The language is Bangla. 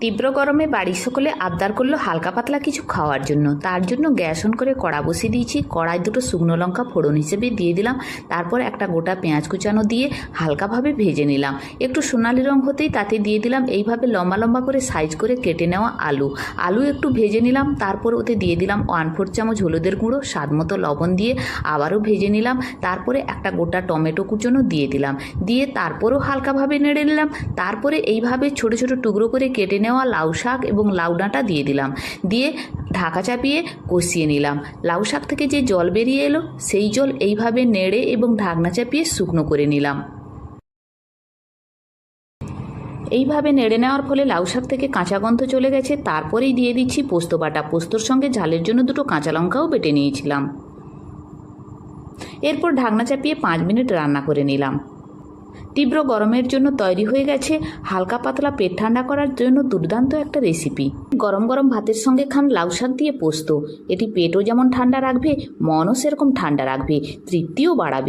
তীব্র গরমে বাড়ির সকলে আবদার করলো হালকা পাতলা কিছু খাওয়ার জন্য। তার জন্য গ্যাস অন করে কড়া বসিয়ে দিয়েছি। কড়ায় দুটো শুকনো লঙ্কা ফোড়ন হিসেবে দিয়ে দিলাম। তারপর একটা গোটা পেঁয়াজ কুচানো দিয়ে হালকাভাবে ভেজে নিলাম। একটু সোনালি রং হতেই তাতে দিয়ে দিলাম এইভাবে লম্বা লম্বা করে সাইজ করে কেটে নেওয়া আলু একটু ভেজে নিলাম। তারপর ওতে দিয়ে দিলাম 1/4 চামচ হলুদের গুঁড়ো, স্বাদ মতো লবণ দিয়ে আবারও ভেজে নিলাম। তারপরে একটা গোটা টমেটো কুচনো দিয়ে দিলাম, দিয়ে তারপরও হালকাভাবে নেড়ে নিলাম। তারপরে এইভাবে ছোট ছোট টুকরো করে কেটে নেওয়া লাউ শাক এবং লাউ ডাঁটা দিয়ে দিলাম, দিয়ে ঢাকা চাপিয়ে কষিয়ে নিলাম। লাউ শাক থেকে যে জল বেরিয়ে এলো সেই জল এইভাবে নেড়ে এবং ঢাকনা চাপিয়ে শুকনো করে নিলাম। এইভাবে নেড়ে নেওয়ার ফলে লাউ শাক থেকে কাঁচা গন্ধ চলে গেছে। তারপরেই দিয়ে দিচ্ছি পোস্ত বাটা। পোস্তর সঙ্গে ঝালের জন্য দুটো কাঁচা লঙ্কাও বেটে নিয়েছিলাম। এরপর ঢাকনা চাপিয়ে 5 মিনিট রান্না করে নিলাম। তীব্র গরমের জন্য তৈরি হয়ে গেছে হালকা পাতলা পেট ঠান্ডা করার জন্য দুর্দান্ত একটা রেসিপি। গরম গরম ভাতের সঙ্গে খান লাউ শাক দিয়ে পোস্ত। এটি পেটও যেমন ঠান্ডা রাখবে, মনও সেরকম ঠান্ডা রাখবে, তৃপ্তিও বাড়াবে।